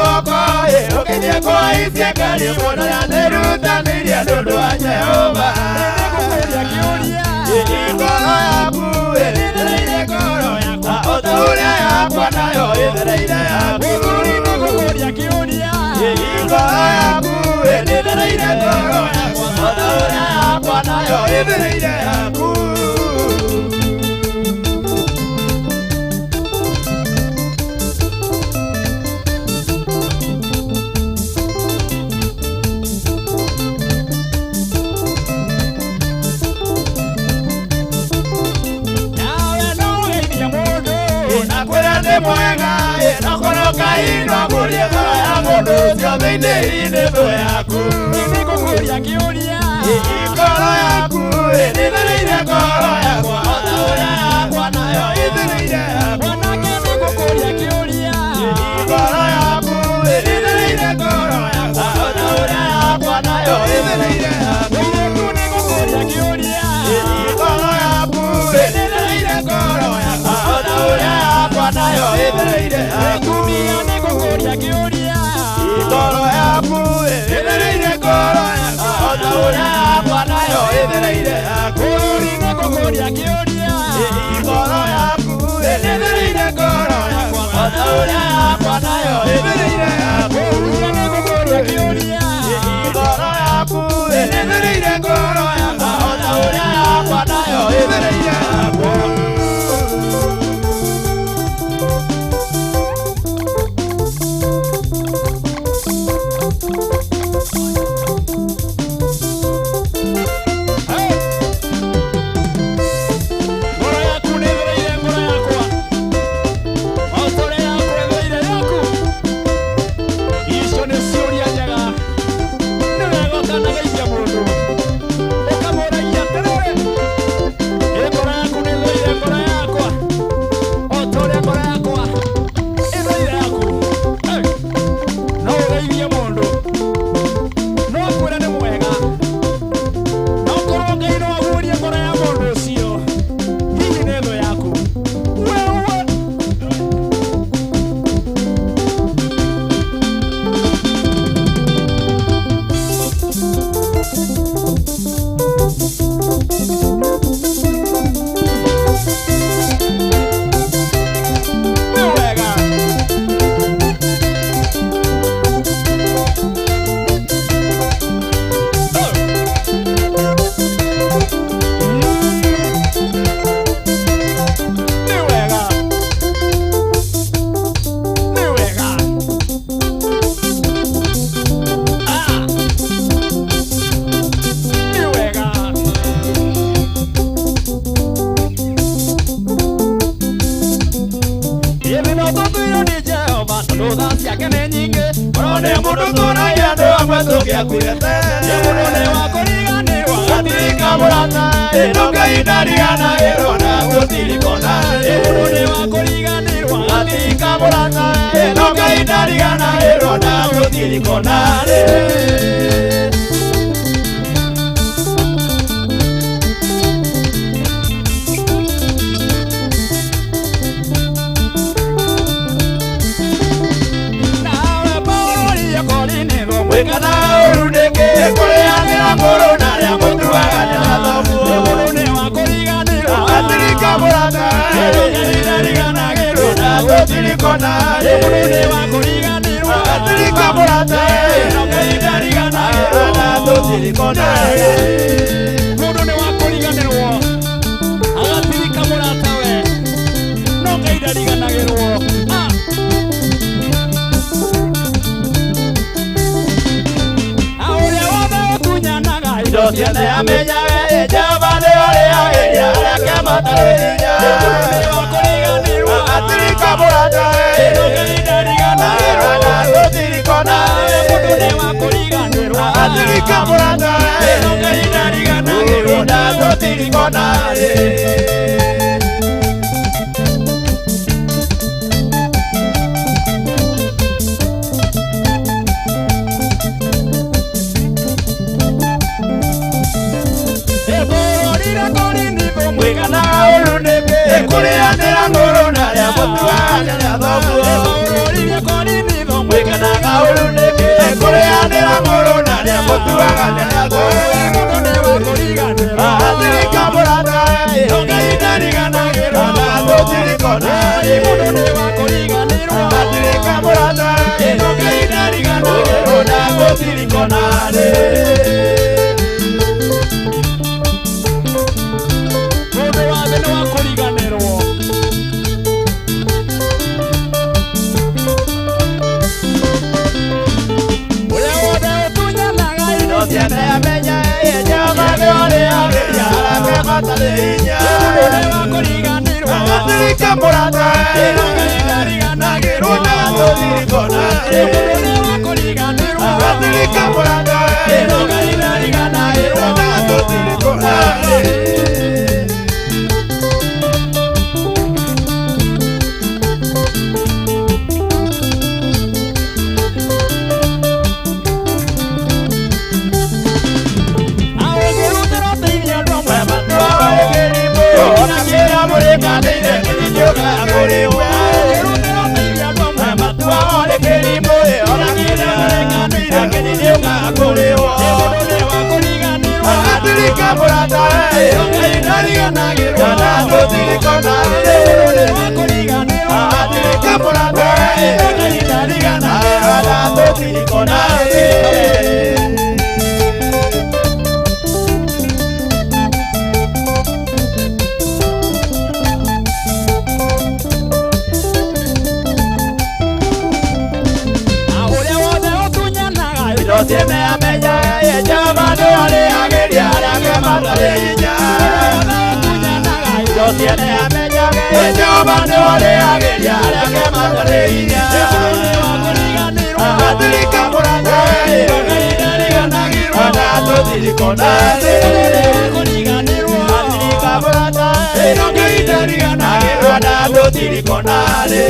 moko ukinyie kwa isiekari muno ya nirutanĩirie nĩũndũ wa Jehova ngoro yaku ĩthereire ngoro yakwa ũtũũria yakwa nayo ĩthereire yaku ngoro yaku ĩthereire ngoro yakwa ũtũũria yakwa nayo ĩthereire yaku mwega nakoroka ino kuria ya mundu thiothini nithu yaku nikukuria kiuria ngoro yaku ĩthereire ngoro yakwa ũtũũria yakwa nayo ĩthereire yaku nake nikukuria kiuria ngoro yaku ĩthereire ngoro yakwa ũtũũria yakwa nayo ĩthereire yaku nikukuria kiuria ngoro yaku ĩthereire ngoro yakwa ũtũũria yakwa nayo ĩthereire yaku nikukuria kiuria ngoro yaku ĩthereire ngoro yakwa ũtũũria yakwa nayo ĩthereire yaku nikukuria kiuria ngoro yaku ĩthereire ngoro yakwa ũtũũria yakwa nayo ĩthereire yaku nikukuria kiuria ngoro yaku ĩthereire ngoro yakwa ũtũũria yakwa nayo ĩthereire yaku We're gonna tũtirikonarĩ. Mũndũ wa thĩ nĩ wa kũriganĩrwo. Ũrĩa wothe ũtunyanaga indo Ciene amenya Jehova nĩ ũrĩagĩria arĩa matarĩ hinya. Mũndũ wa kũriganĩrwo. Agatirika mũrata Ndariganagĩrwo. na tũtirikonarĩ. Mũndũ wa kũriganĩrwo. Agatirika mũrata Ndariganagĩrwo. na tũtirikonarĩ. Tiene a mella y llama no le alegría la que mata de ella. Yo tiene a mella y llama no le alegría la que mata de ella. Agatirica por allá, Anato tiriconare. Agatirica por allá, Anato tiriconare.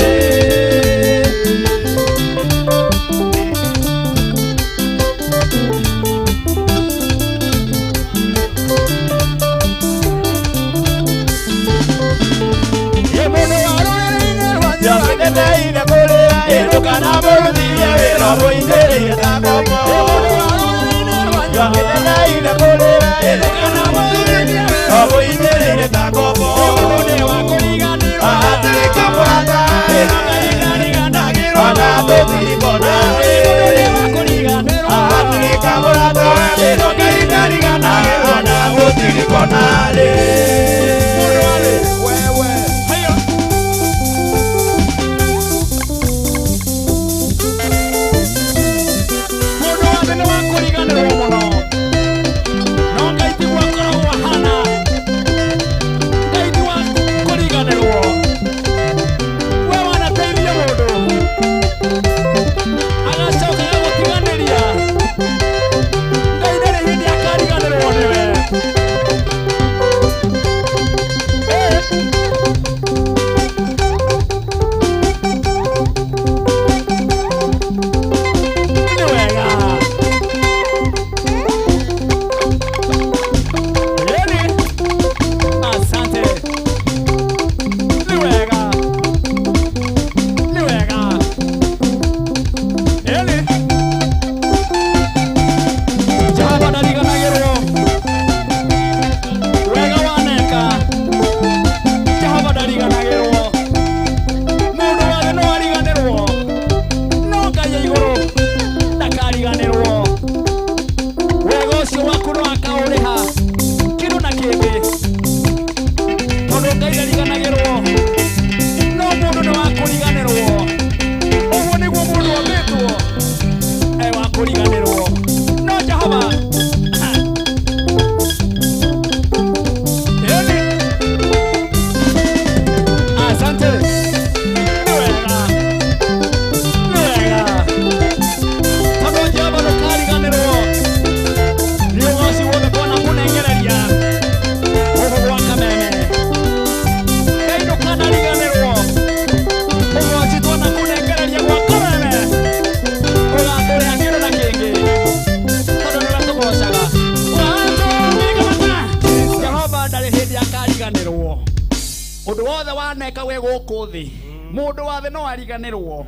waneka we guku thi mundu wa thi no ariganirwo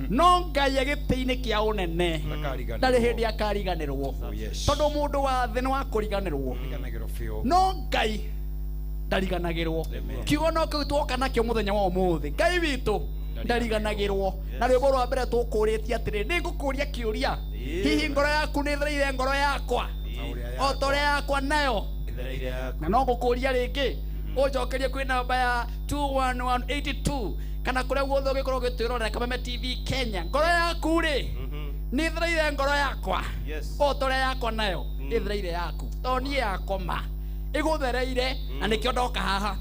no Ngai agiti-ini kia unene ndari hindi akariganirwo tondu mundu wa thi ni wa kuriganirwo no Ngai ndariganagirwo kiugo no kiu twoka nakio muthenya wa umuthi Ngai witu ndariganagirwo na rwimbo rwa mbere tukuritie atiri ningũkũria kĩũria hihi ngoro yaku nĩ thereire ngoro yakwa o ta ũrĩa yakwa nayo na no ngũkũria rĩngĩ ũnjokerie kwĩ namba ya 21182 kana kũrĩa guothe ũgĩkorwo ũgĩtwĩrorera Kameme TV Kenya ngoro yaku rĩ nĩ thereire ngoro yakwa o ta ũrĩa yakwa nayo ĩthereire yaku to niĩ yakoma ĩgũthereire na nĩkĩo ndoka haha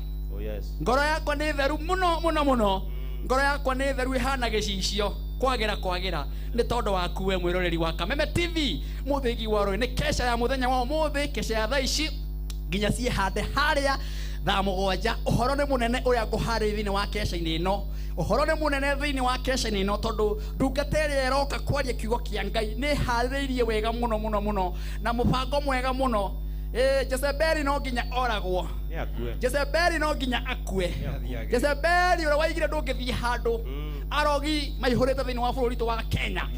ngoro yakwa nĩ theru mũno mũno mũno ngoro yakwa nĩ theru ihana gĩcicio kwagĩra nĩ tondũ waku we mwĩroreri wa Kameme TV mũthĩgi wa rũĩ nĩ kesha ya mũthenya wa ũmũthĩ kesha ya thaa ici nginya ciĩhande harĩa thaa mũgwanja ũhoro nĩ mũnene ũrĩa ngũharĩria thĩinĩ wa kesha-inĩ ĩno ũhoro nĩ mũnene thĩinĩ wa kesha-inĩ ĩno tondũ ndungata ĩrĩa ĩroka kwaria kiugo kĩa Ngai nĩ harĩirie wega mũno mũno mũno na mũbango mwega mũno Jezebeli no nginya oragwo Jezebeli no nginya akue Jezebeli ũrĩa waigire ndũngĩthiĩ handũ arogi maihũrĩte thĩinĩ wa bũrũri witũ wa Kenya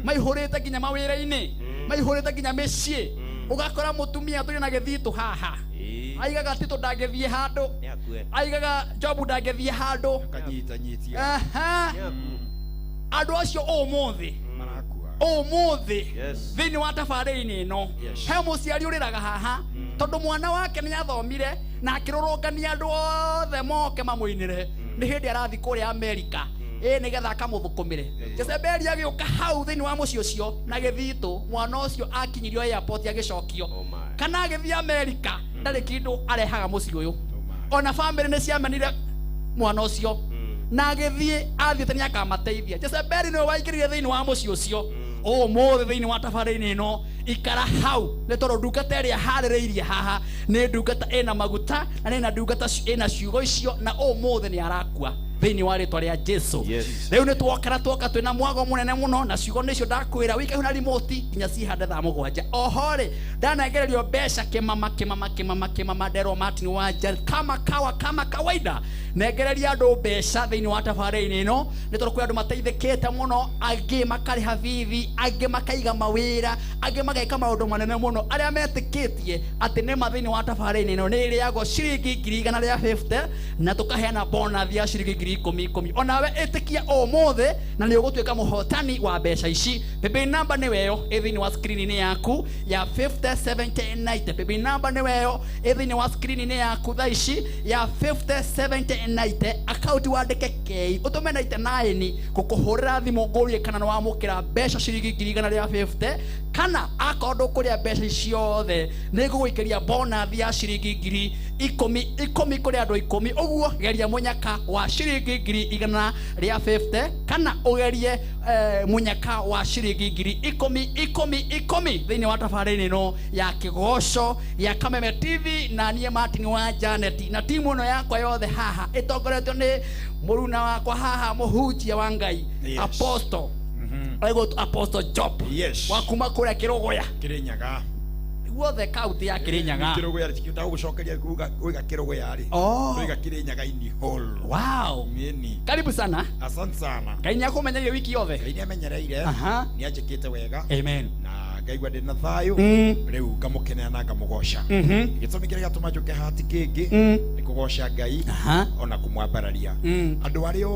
maihũrĩte nginya mawĩra-inĩ maihũrĩte nginya mĩciĩ ũgakora mũtumia tũrĩ na gĩthitũ haha aigaga Tito ndangĩthiĩ handũ aigaga Jobu ndangĩthiĩ handũ andũ acio ũmũthĩ thĩinĩ wa tabarĩra-inĩ ĩno he mũciari ũrĩraga haha tondũ mwana wake nĩ athomire na akĩrũrũngania andũ othe moke mamũinĩre nĩ hĩndĩ arathiĩ kũrĩa Amerika nĩgetha akamũthũkũmĩre Jezebeli agĩũka hau thĩinĩ wa mũciĩ ũcio na gĩthitũ mwana ũcio akinyirio airport agĩcokio kana agĩthiĩ Amerika ndarĩ kĩndũ arehaga mũciĩ ũyũ ona bamĩrĩ nĩ ciamenire mwana ũcio na agĩthiĩ athiĩte nĩ akamateithia Jezebeli nĩwe waingĩrire thĩinĩ wa mũciĩ ũcio ũmũthĩ thĩinĩ wa tabarĩra-inĩ ĩno ikara hau nĩ tondũ ndungata ĩrĩa harĩrĩirie haha nĩ ndungata ĩna maguta na nĩ ndungata ĩna ciugo icio na ũmũthĩ nĩ arakua thĩinĩ wa rĩtwa rĩa Jesu rĩu nĩ tuokara tuoka twĩna mwago mũnene mũno na ciugo nĩcio ndakwĩra wĩikahu na remote nginya cihande thaa mũgwanja oho rĩ ndanengererio mbeca kĩmama nderwo Martin Wanja kama kawaida nengereria andũ mbeca thĩinĩ wa tabarĩra-inĩ ĩno nĩ tondũ kwĩ andũ mateithĩkĩte mũno angĩ makarĩha bithi angĩ makaiga mawĩra angĩ mageka maũndũ manene mũno arĩa metĩkĩtie atĩ nĩma thĩinĩ wa tabarĩra-inĩ ĩno nĩ ĩrĩagwo ciringi 150 na tũkaheana bonus ya ciringi 10,000 onawe ĩtĩkia ũmũthĩ na nĩ ũgũtuĩka mũhotani wa mbeca ici pepe namba nĩ weyo thĩinĩ wa screen-inĩ yaku ya 507090 pepe namba nĩ weyo thĩinĩ wa screen-inĩ yaku thaa ici ya 507090 account wandĩke K ũtũme 99 gũkũhũrĩra thimũ ngũrie kana nĩ wamũkĩra mbeca ciringi 150 kana akorwo kũrĩa mbeca ciothe nĩ ngũgũikĩria bonus ya ciringi 10,000 kũrĩ andũ 10 ũguo geria mũnyaka wa ciringi 150 kana ũgerie mũnyaka wa ciringi 10,000 thĩinĩ wa tabarĩra ĩno ya kĩgoco ya Kameme TV na niĩ Martin wa Janet na timu ĩno yakwa yothe haha ĩtongoretio nĩ mũruna wakwa haha mũhunjia wa Ngai Apostle Apostle Job wa kuma kũrĩa Kĩrũgũya guothe kaunti ya Kirinyaga Kĩrũgũya tikĩenda gũcokeria kuga Kĩrũgũya rĩ oiga Kirinyaga ini hall wow mieni karibu sana asante sana Ngai nĩ akũmenyeire wiki yothe Ngai nĩ amenyereire nĩ anjĩkĩte wega amen na ngaigua ndĩna thayũ rĩu ngamũkenera na ngamũgoca gĩtũmi kĩrĩa gĩatũma njũke hati kĩngĩ nĩ kũgoca Ngai ona kũmwambararia andũ arĩa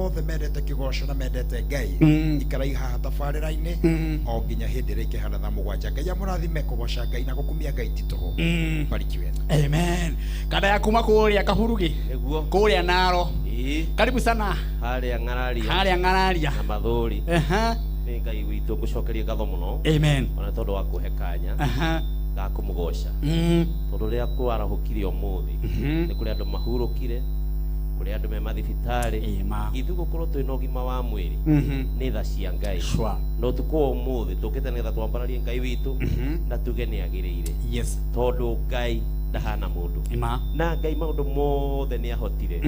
othe mendete kĩgoco na mendete Ngai ikarai haha tabarĩra-inĩ o nginya hĩndĩ ĩrĩa ikĩhana thaa mũgwanja Ngai amũrathime kũgoca Ngai na gũkumia Ngai titũhũ barikiwe amen kada ya kuma kũrĩa Kahurugi kũrĩa Naro karibu sana harĩa ng'araria na mathũri nĩ Ngai witũ ngũcokeria ngatho mũno amen ona tondũ wa kũhe kanya ga kũmũgoca tondũ rĩrĩa kwarahũkire ũmũthĩ nĩ kũrĩ andũ mahurũkire kũrĩ andũ me mathibitarĩ ithuĩ gũkorwo twĩna ũgima wa mwĩrĩ nĩ tha cia Ngai no ũtukũ ũmũthĩ tũkĩte nĩgetha twambararie Ngai witũ na tuge nĩ agĩrĩire tondũ Ngai ndahana mũndũ na Ngai maũndũ mothe nĩ ahotire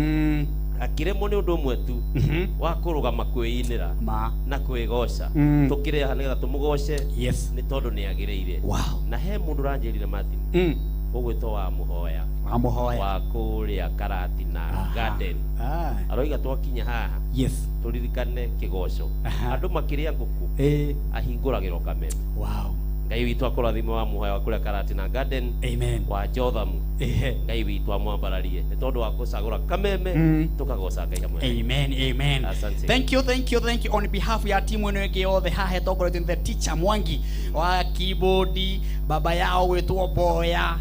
akĩremwo nĩ ũndũ ũmwe tu wa kũrũgama kwĩinĩra na kwĩgoca tũkĩrĩ haha nĩgetha tũmũgoce nĩ tondũ nĩ agĩrĩire na he mũndũ ũranjĩrire Martin ũgwĩtwo wa mũhoya wa kũrĩa Karatina Garden aroiga twakinya haha tũririkane kĩgoco andũ makĩrĩa ngũkũ ahingũragĩrwo Kameme Ngai witũ akũrathime wa muoyo wa kũrĩa Karatina Garden. Amen. Wa Jothamu. Ngai witũ amwambararie. Nĩ tondũ wa gũcagũra kameme tũkagoca Ngai hamwe. Amen. Amen. Asante. Thank you on behalf ya timu ino ĩngĩ yothe haha tongoretio the teacher Mwangi wa keyboard, baba yao gwĩtwo Boya,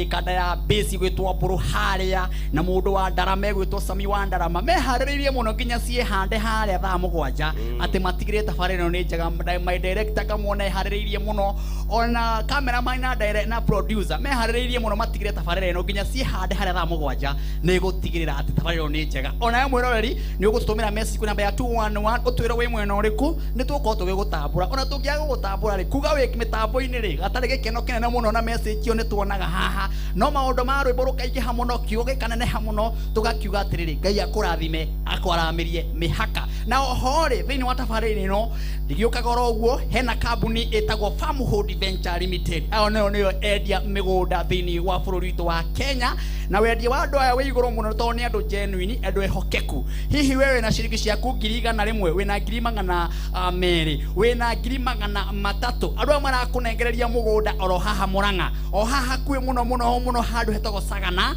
kada ya bass gwĩtwo Buru haria, na mũndũ wa ndarama gwĩtwo Sami wa ndarama. Meharĩrĩirie mũno nginya ciĩ hande haria thaa mũgwanja atĩ matigire tabarĩra ĩno nĩ njega. My director kamwona eharĩrĩirie mũno, ona cameraman na producer meharĩrĩirie mũno matigire tabarĩra ĩno nginya ciĩ hande haria thaa mũgwanja nĩ gũtigĩrĩra atĩ tabarĩra ĩno nĩ njega. Ona mwĩroreri nĩ ũgũtũmĩra message kwa namba ya 211 ũtwĩre wĩ mwena ũrĩkũ nĩ tũkorwo tũgĩgũtambũra. Ona tũngĩaga gũgũtambũra rĩ, kuga wĩ mĩtambo-inĩ rĩ, gatarĩ gĩkeno kĩnene mũno na message ĩyo nĩ tuonaga haha. No maũndũ ma rwĩmbo rũkaingĩha mũno, kiugo gĩkaneneha mũno, tũgakiuga atĩrĩrĩ, Ngai akũrathime akwaramĩrie mĩhaka. Na oho rĩ, thĩinĩ wa tabarĩra ĩno ndĩgĩũkaga oro ũguo, hena kambuni ĩtagwo Farmhold Venture Limited. Ao nĩyo endia mĩgũnda thĩinĩ wa bũrũri witũ wa Kenya, na wendia wa andũ aya wĩ igũrũ mũno tondũ nĩ andũ genuine, andũ ehokeku. Hihi wewe na ciringi ciaku 100,000, wĩna 200,000, wĩna 300,000, andũ aya marakũnengereria mũgũnda oro haha Murang'a, o haha kuĩ mũno handũ hetagwo Sagana,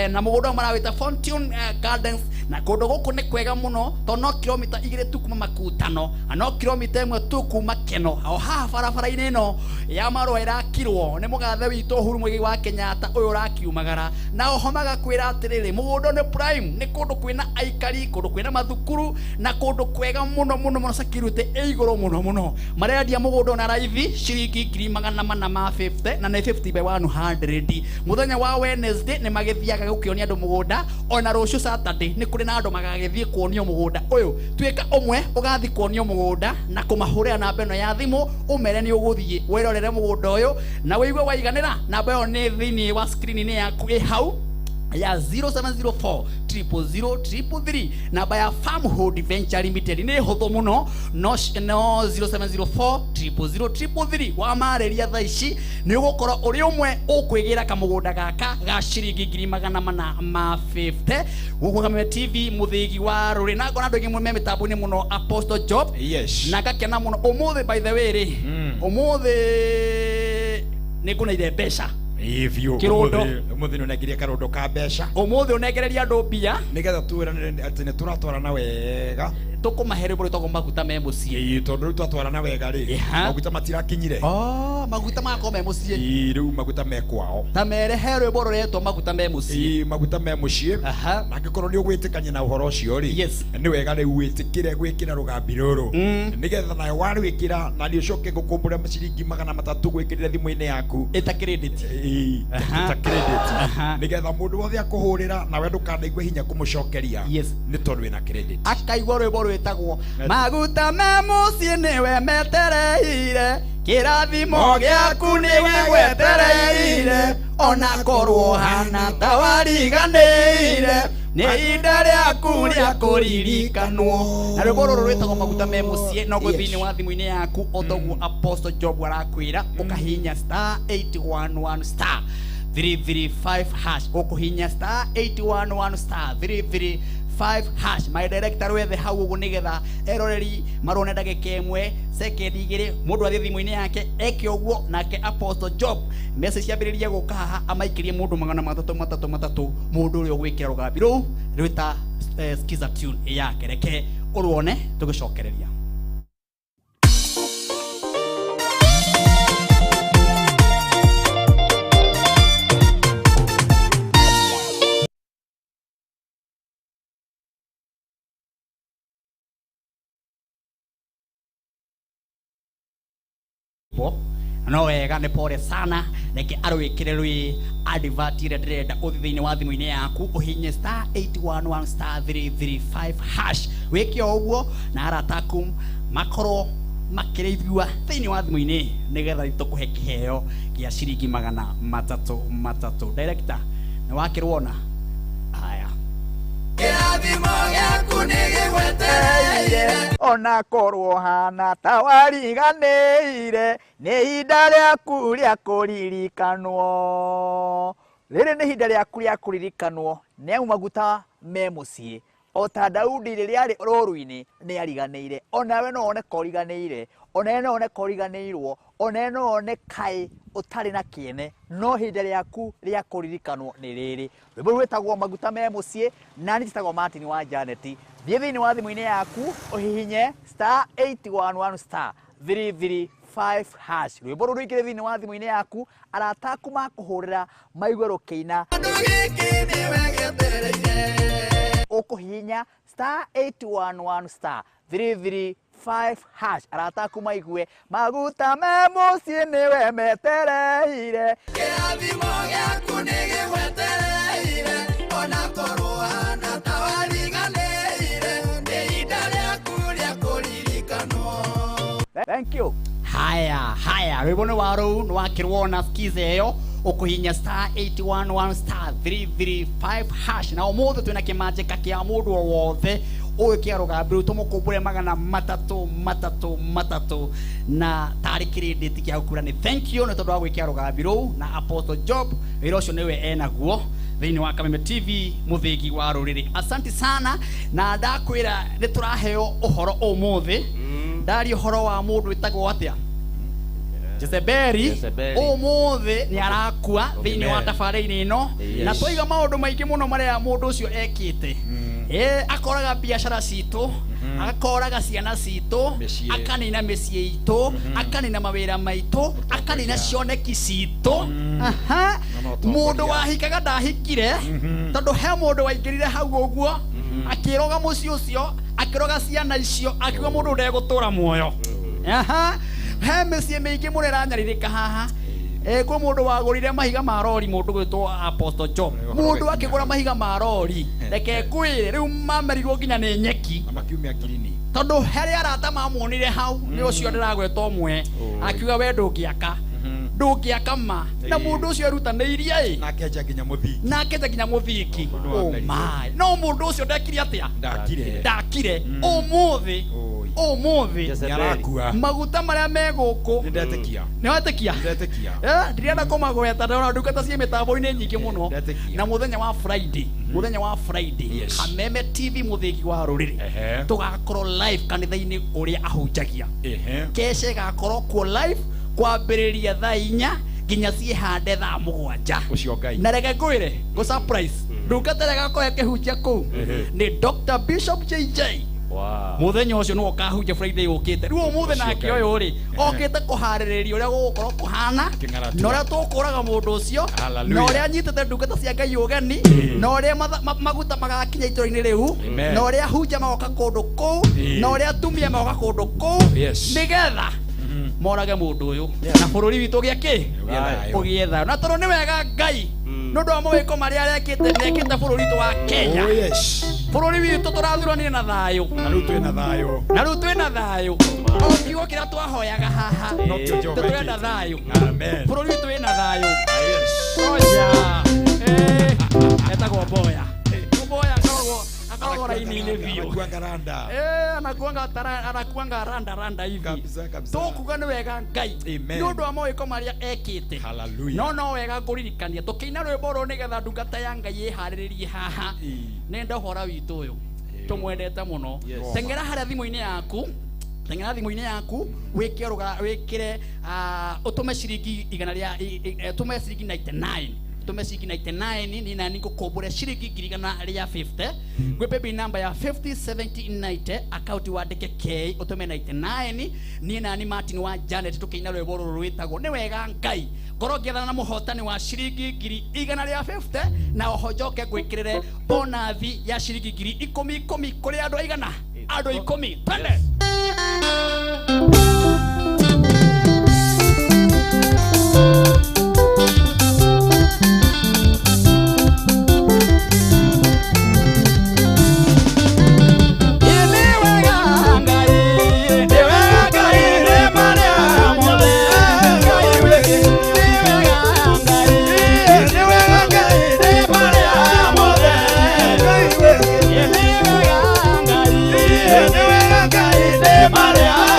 na mũgũnda marawĩta Fortune Gardens. Na kũndũ gũkũ nĩ kwega mũno tondũ no kilomita 2 tu kuma Makutano, no kilomita 1 tu kuma Keno. O haha barabara-inĩ ĩno ya Marua ĩrakirwo nĩ mũgathe witũ Uhuru Muigai wa Kenyatta ũyũ ũrakiumagara. Na oho magakwĩra atĩrĩrĩ, mũgũnda nĩ prime, nĩ kũndũ kwĩna aikari, kũndũ kwĩna mathukuru, na kũndũ kwega mũno security ĩ igũrũ mũno. Marendia mũgũnda na raithi ciringi 450 na nĩ 50 by 100. Mũthenya wa Wednesday nĩ magĩthiaga gũkĩonia andũ mũgũnda, ona rũciũ Saturday nĩ kũrĩ na andũ magagĩthiĩ kuonio mũgũnda ũyũ. Tuĩka ũmwe ũgathiĩ kuonio mũgũnda na kũmahũrĩra namba ĩno ya thimũ, ũmere nĩ ũgũthiĩ wĩrorere mũgũnda ũyũ na wĩigue waiganĩra. Namba ĩyo nĩ thĩinĩ wa screen-inĩ yaku ĩ hau ya 0704 000 333. Namba ya Farmhold Venture Limited nĩ hũthũ mũno, no 0704 000 333. Wamarĩria thaa ici nĩ ũgũkorwo ũrĩ ũmwe ũkwĩgĩra kamũgũnda gaka ga ciringi 450. Gũkũ Kameme TV mũthĩgi wa rũrĩ, na ngona andũ aingĩ me mĩtambo-inĩ mũno, Apostle Job. Yes. Na ngakena mũno ũmũthĩ, by the way rĩ, ũmũthĩ nĩ ngũneire mbeca kirondo umuthi nunengeria karondo ka mbeca, umuthi unengereria andu mbia nigetha tuwirane ati ni turatwarana wega, tukumahere buri togo maguta me mucii tondu riu twatwarana wega ri maguta matirakinyire. Maguta mako me mucii riu maguta me kwao ta merehe rwimbo ruretwo maguta me mucii maguta me mucii. Na angikorwo ni ugwitikania na uhoro ucio ri ni wega riu witikire gwikira rugambi ruru nigetha nayo warwikira na ni ucoke gukumbura maciringi 300 gwikirira thimu-ini yaku ita credit ta credit nigetha mundu wothe akuhurira na we ndukanaigwe hinya kumucokeria ni tondu wina credit. Akaigwa rwimbo rwitagwo maguta me mucii niwe metereire, kirathimo giaku niwe gwetereire, ona korwo hana ta wariganĩire nĩ ihinda rĩaku rĩa kũririkanwo. Na rwĩmbo rũrũ rwĩtagwo maguta me mucii no gũ thĩinĩ wa thimũ-inĩ yaku o toguo Apostle Job arakwĩra ũkahihinya *811 335#, ũkũhihinya *811 335#. My director wethe hau ũguo nĩgetha eroreri marone ndagĩka ĩmwe sekendi 2 mũndũ athiĩ thimũ-inĩ yake eke ũguo, nake Apostle Job message ciambĩrĩria gũka haha amaikĩrie mũndũ 333 mũndũ ũrĩa ũgwĩkĩra rũgambi rũu rwĩta skiza tune yake. Reke ũruone tũgĩcokereria. No wega nĩ pore sana, reke arwĩkĩre rwĩ advert ĩrĩa ndĩrenda ũthiĩ thĩinĩ wa thimũ-inĩ yaku ũhihinye *811 335#. Wĩke ũguo na arata aku makorwo makĩrĩithua thĩinĩ wa thimũ-inĩ nĩgetha tũkũhe kĩheo gĩa ciringi 300. Director nĩ wakĩrwona haya kirathimo gĩaku nĩ gĩgwetereire, ona korwo hana ta wariganĩire nĩ ihinda rĩaku rĩa kũririkanwo. Rĩrĩ nĩ ihinda rĩaku rĩa kũririkanwo nĩ amu maguta me mucii. O ta Daudi rĩrĩa arĩ rũru-inĩ nĩ ariganĩire, onawe no wone koriganĩire oneno one koriganirwo oneno one kai utari na kiene no hinde rĩaku rĩa kũririkanwo nĩ rĩrĩ. Rwĩmbo rwĩtagwo maguta me mũciĩ na nĩ njĩtagwo Martin wa Janet. Thiĩ thĩinĩ wa thimũ-inĩ yaku ũhihinye *811*335#. Rwĩmbo rũrũ rũingĩre thĩinĩ wa thimũ-inĩ yaku, arata aku makũhũrĩra maigue rũkĩina. Ũkũhihinya *811*335#. Arata aku maigue maguta me mũciĩ nĩwe metereire. Kĩrathimo gĩaku nĩ gĩgwetereire ona korwo hana ta wariganĩire nĩ ihinda rĩaku rĩa kũririkanwo. Thank you. Haya rwĩmbo nĩ warũ nĩ wakĩrwona skiza ĩyo ũkũhihinya *811*335#. na ũmũthĩ twĩna kĩmanjĩka kĩa mũndũ o wothe ũyũ kĩa rũgambĩ tũmũkũmbũre magana matatũ na tarĩ kĩrĩndĩti kĩa gũkura nĩ thank you nĩ tondũ wa gwĩkĩra rũgambĩ rũu na Apostle Job wĩra ũcio nĩwe enaguo thĩinĩ wa Kameme TV mũthĩgi wa rũrĩrĩ. Asante sana na ndakwĩra nĩ tũraheo ũhoro ũmũthĩ. Ndari ũhoro wa mũndũ wĩtagwo atĩa? Jezebeli ũmũthĩ nĩ arakua thĩinĩ wa tabarĩra ĩno na tũiga maũndũ maingĩ mũno marĩa mũndũ ũcio ekĩte. Akoraga biashara citũ, akoraga ciana citũ, akanina mĩciĩ itũ, akanina mawĩra maitũ, akanina cioneki citũ. Mũndũ wahikaga ndahikire tondũ he mũndũ waingĩrire hau ũguo akĩroga mũciĩ ũcio, akĩroga ciana icio, akiuga mũndũ ndegũtũra muoyo. He mĩciĩ mĩingĩ mũno ĩranyarirĩka haha. Kwĩ mũndũ wagũrire mahiga ma rori mũndũ gwĩtwo Apostle Job. Mũndũ akĩgũra mahiga ma rori reke kwĩre rĩu mamerirwo nginya nĩ nyeki makiumia ngirini tondũ harĩ arata mamuonire hau nĩ ũcio ndĩragweta ũmwe akiuga we ndũngĩaka ma na mũndũ ũcio erutanĩirie na akenja nginya mũthingi. No mũndũ ũcio ndekire atĩa? Ndakire ũmũthĩ maguta marĩa me gũkũ nĩwetĩkia ndirenda kũmagweta ndona ndungata cia mĩtambo-inĩ nyingĩ mũno na mũthenya wa Friday Kameme TV mũthĩgi wa rũrĩrĩ tũgakorwo live kanitha-inĩ ũrĩa ahunjagia. Kesha ĩgakorwo kuo live kwambĩrĩria thaa 4 nginya ciĩhande thaa 7 na reke ngwĩre go surprise ndungata ĩrĩa ĩgakorwo ĩkĩhunjia kũu nĩ Dr. Bishop JJ. Mũthenya ũcio nĩwe ũkahunjia Friday ũkĩte. Rĩu ũmũthĩ nake ũyũ rĩ okĩte kũharĩrĩria ũrĩa gũgũkorwo kũhana na ũrĩa tũkũraga mũndũ ũcio na ũrĩa anyitĩte ndungata cia Ngai ũgeni na ũrĩa maguta magakinya itũra-inĩ rĩu na ũrĩa hunjia magoka kũndũ kũu na ũrĩa atumia magoka kũndũ kũu nĩgetha morage mũndũ ũyũ na bũrũri witũ ũgĩe thayũ. Na tondũ nĩ wega Ngai nĩ ũndũ wa mawĩko marĩa arekĩte nĩekĩte bũrũri witũ wa Kenya. Bũrũri witũ tũrathurania na thayũ na rĩu twĩna thayũ o kiugo kĩrĩa twahoyaga haha tũrenda thayũ. Bũrũri witũ wĩna thayũ. Etagwo Mboya akoragwo raini-inĩ biũ anakuanga randa hivi. Tũkuga nĩ wega Ngai nĩ ũndũ wa mawĩko marĩa ekĩte no wega kũririkania tũkĩina rwĩmbo rũrũ nĩgetha ndungata ya Ngai ĩharĩrĩrie haha. Nenda ũhora witũ ũyũ tũmwendete mũno. Teng'era harĩa thimũ-inĩ yaku wĩkĩre ũtũme ciringi 99 tume ciringi 99 ni nani ngũkũmbũre ciringi 150 gwĩ baby number ya 507090 account wandĩke K ũtume 99 ni nani Martin wa Janet tũkĩina rwĩmbo rũrũ rwĩtagwo nĩ wega Ngai ngoro ngethana na mũhotani wa ciringi 150 na oho njoke ngwĩkĩrĩre bonathi ya ciringi 10,000 kũrĩ andũ aigana andũ 10 twende. Maria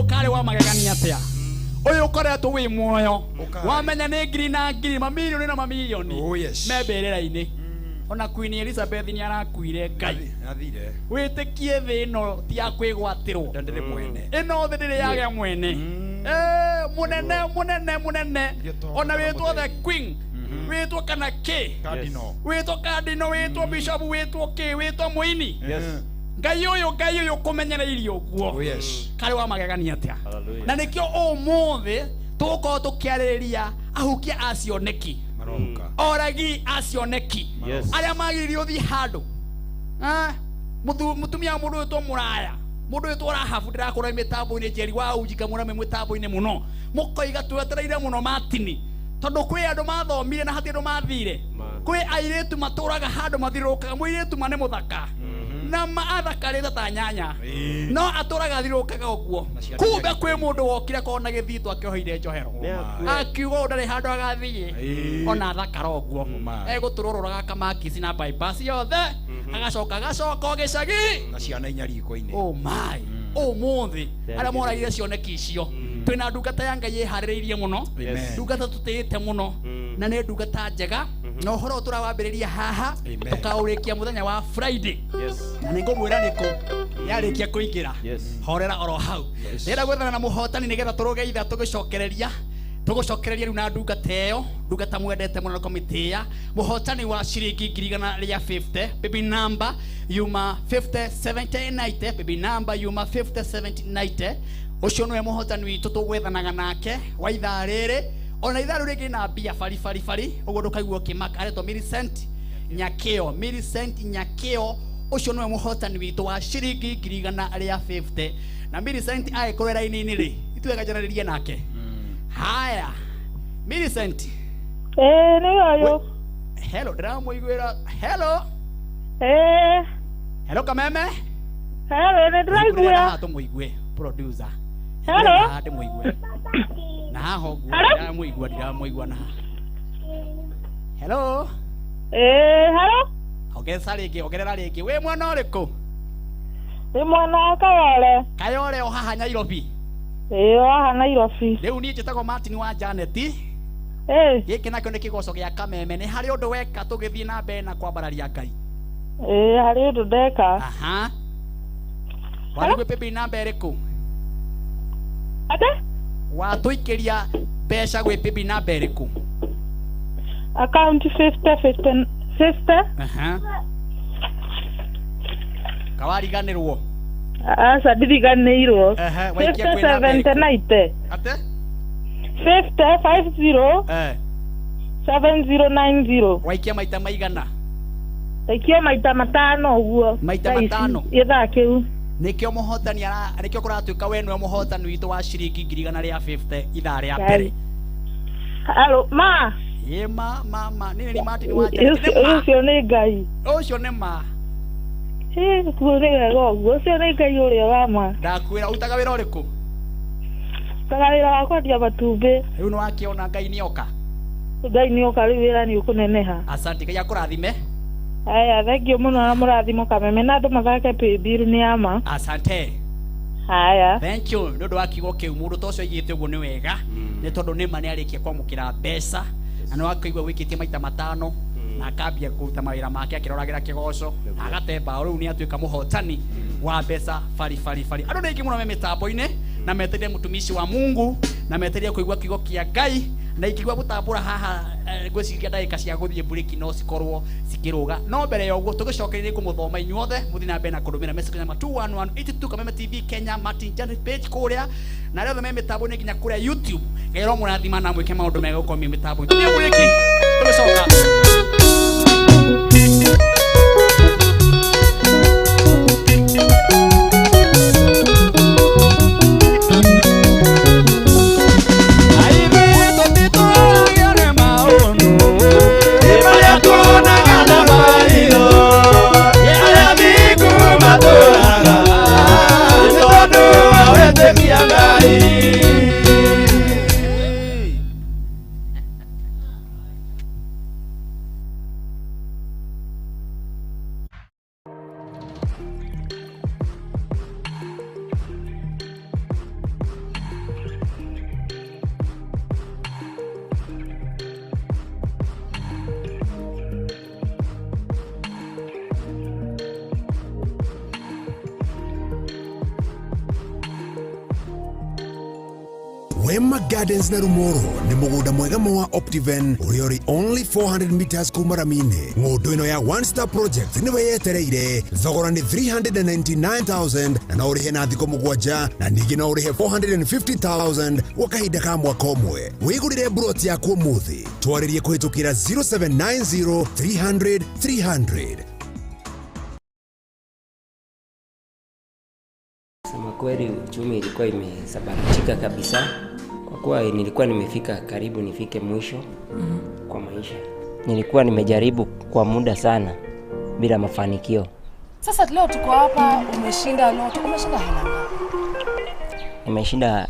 uyu kare wa magegania atia uyu koretwo wi muoyo wamenya ni ngiri na ngiri mamilioni na mamilioni mebelera-ini ona Queen Elizabeth ni arakuire Ngai athire witikie thi no ti akwigwatirwo ndandire mwene ino thi ndire yage mwene munene ona witwo the Queen witwo kana ki witwo Cardinal witwo Bishop witwo ki witwo muini Ngai uyu kumenyereirio guo kare wa magegania atia na nikio umuthi tuko tukiarĩrĩria ahukia acioneki oragi acioneki aria magiririo thi handu mutumia mundu witwo muraya mundu witwo Rahabu ndirakora mitambo-ini Njeri wa Unjika murame mitambo-ini muno mukoiga twetereire muno Martini tondu kwi andu mathomire na hati andu mathire kwi airitu maturaga handu mathirukaga muiritu mane muthaka na maathakarite ta nyanya no aturaga thirukaga uguo kumbe kwi mundu wokire kona githito akioheire njohero akiuga ndari handu agathie ona athakara uguo eguturururaga kamakisi na bypass yothe agacoka ogicagi na ciana inyariko-ini oh my umuthi aria moraire cioneki icio twina ndungata ya Ngai iharĩrĩirie muno ndungata tutĩĩte muno na nĩ ndungata njega na ũhoro turawambĩrĩria haha tukaũrĩkia mũthenya wa Friday na nĩngũmwĩra nĩkũ yarĩkia kũingĩra horera oro hau ndĩrenda gwethana na mũhotani nĩgetha tũrũge itha tũgĩcokereria rĩu na ndungata ĩyo ndungata mwendete mũno na komiti ya mũhotani wa ciringi 150 baby number yuma 507090 baby number yuma 507090 ucio nĩwe mũhotani witũ tũgwethanaga nake wa ithaa rĩrĩ ona ithaa rĩu rĩngĩ na mbia bari ũguo ndũkaigua ũkĩmaka aretwo Millicent Nyakĩo ucio nĩwe mũhotani witũ wa ciringi 150 na Millicent agĩkorwo raini-inĩ rĩ itũeganjanĩrĩrie nake haya Millicent nĩ yo hello ndĩramũiguĩra hello hello kameme hello nĩ ndĩraigua tũmũigue producer hello ndĩmũigue na haha ũguo ndiramũigua na hello hello ongerera rĩngĩ wĩ mwena ũrĩkũ wĩ mwena wa Kayole o haha Nairobi haha Nairobi rĩu niĩ njĩtagwo Martin wa Janet gĩkĩ nakĩo nĩ kĩgoco gĩa Kameme nĩ harĩ ũndũ weka tũgĩthiĩ na mbere na kwambararia Ngai harĩ ũndũ ndeka warĩgwe pepe namba ĩrĩkũ watũikĩria mbeca gwĩ pepe namba ĩrĩkũ account 50 kawariganĩrwo aca ndiriganĩirwo 50 ate 50 7090 waikia maita maigana waikia maita matano ũguo maita matano ithaa kĩu nikio muhotani nikio kuratuika we nĩwe muhotani witũ wa ciringi 150 ithaa rĩa mbere hello ma nini Martin wa Janet ucio nĩ Ngai ucio nĩ ma kuo nĩ wega ũguo ucio nĩ Ngai ũrĩa wa ma ndakwĩra utaga wĩra ũrĩkũ utaga wĩra wa kwendia matumbĩ rĩu nĩ wakĩona Ngai nĩoka rĩu wĩra nĩ ũkũneneha asante Ngai akũrathime aya thengio mũno na mũrathimo Kameme na andũ mathake paybill nĩ ama asante haya thank you nĩ ũndũ wa kiugo kĩu mũndũ ta ũcio aigĩte ũguo nĩ wega nĩ tondũ nĩma nĩ arĩkia kwamũkĩra mbeca na nĩ wakĩigua wĩkĩtie maita matano na akambia kũruta mawĩra make akĩroragĩra kĩgoco na agatemba rĩu nĩ atuĩka mũhotani wa mbeca bari andũ nĩ aingĩ mũno me mĩtambo-inĩ na metereire mũtumishi wa Mungu na metereire kũigua kiugo kĩa Ngai na ikigwa gũtambũra haha ngwĩciria ndagĩka cia gũthiĩ break no cikorwo cikĩrũga no mbere ya ũguo tũgĩcokereria kũmũthoma inyuothe mũthiĩ na mbere na kũrũmĩrĩra message namba 21182 Kameme TV Kenya Martin Janet page kũrĩa na rĩothe me mĩtambo-inĩ nginya kũrĩa YouTube gerwo mũrathima na mwĩke maũndũ mega gũkomia mĩtambo tũthiĩ break tũgĩcoka Wema Gardens na Rumoro ni mugunda mwega wa Optiven uri only 400 meters kuma Ramine. Ng'undu ino ya One Star Project ni weyetereire, thogora ni 399,000 na urihe na thiko mugwanja na ningĩ no urihe 450,000 gwa kahinda ka mwaka ũmwe. Wigurire broti yaku umuthi, twaririe kuhitukira 0790 300 300. Sema kweli uchumi ilikuwa imesabaratika kabisa, kwa kuwa nilikuwa nimefika karibu nifike mwisho kwa maisha. Nilikuwa nimejaribu kwa muda sana bila mafanikio. Sasa leo tuko hapa, umeshinda loto. Umeshinda hela ngapi? Nimeshinda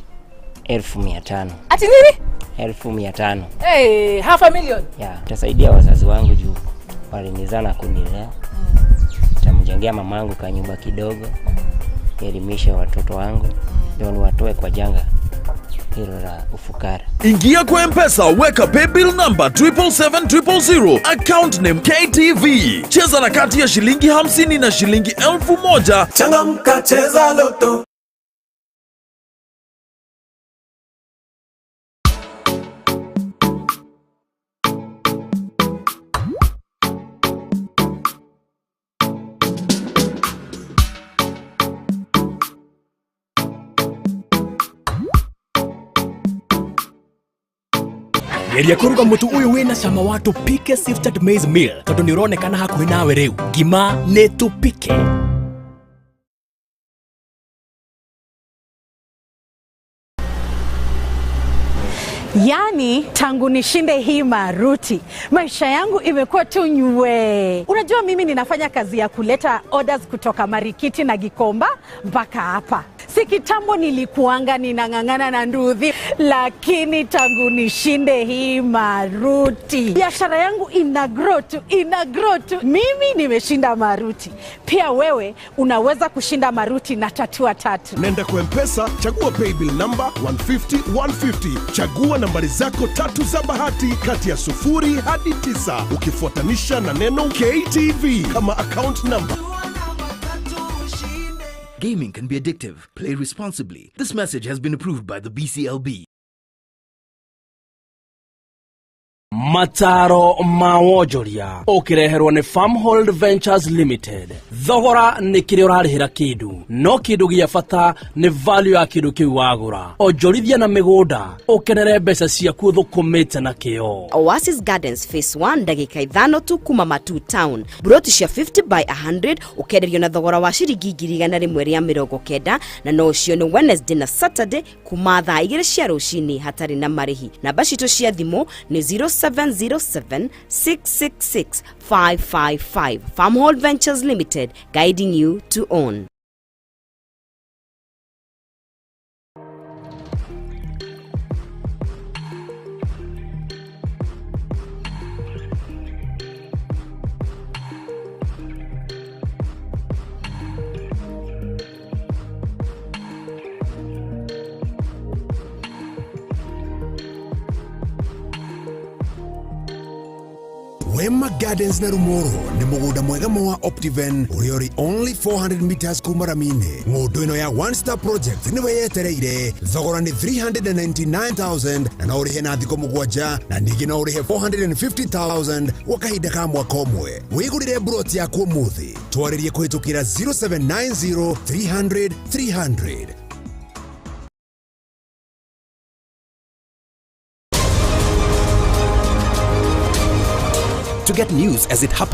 1,500. Ati nini? 1,500. Hey, half a million. Yeah, tasaidia wazazi wangu juu walinizana kunilea. Tamjengea mamangu kanyumba kidogo. Elimisha watoto wangu ndio niwatoe kwa janga hilo la ufukara. Ingia kwa M-Pesa, weka paybill number 77700, account name KTV. Cheza na kati ya shilingi 50 na shilingi 1,000. Changamka, cheza loto. Geria kuruga mutu uyu wina cama wa Tupike Sifted Maize Meal tondu ni uronekana hakuhi nawe riu. Ngima ni Tupike. Yani tangu nishinde hii maruti, maisha yangu imekuwa tu nywe. Unajua mimi ninafanya kazi ya kuleta orders kutoka Marikiti na Gikomba mpaka hapa. Si kitambo nilikuanga ninang'ang'ana na nduthi, lakini tangu nishinde hii maruti, biashara yangu ina grow tu. Mimi nimeshinda maruti. Pia wewe unaweza kushinda maruti na tatua tatu. Nenda kwa M-Pesa, chagua paybill number 150. Chagua nambari zako tatu za bahati kati ya 0 hadi 9 ukifuatanisha na neno KTV kama account number. Gaming can be addictive. Play responsibly. This message has been approved by the BCLB. Mataro mawojoria ukireherwa ni Farmhold Ventures Limited. Thogora ni kiri urarihira kindu, no kindu gia bata ni value ya kindu kiu wagura. Ojorithia na migunda ukenere mbeca ciaku thukumite na kio. Oasis Gardens Phase 1 ndagika 5 tu kuma Matu Town. Broti cia 50 by 100 ukenderio na thogora wa ciringi 190 na no cio ni Wednesday na Saturday kuma thaa 2 cia rucini hatari na marihi. Namba citu cia thimu ni 0707-666-555. Farmhold Ventures Limited, guiding you to own. Wema Gardens na Rumoro ni mugunda mwega wa Optiven uri only 400 meters kuma Ramine. Ng'undu ino ya One Star Project ni weyetereire, thogora ni 399,000 na no urihe na thiko mugwanja na ningĩ no urihe 450,000 gwa kahinda ka mwaka ũmwe. Wigurire broti yaku umuthi, twaririe kuhitukira 0790 300 300. To get news as it happens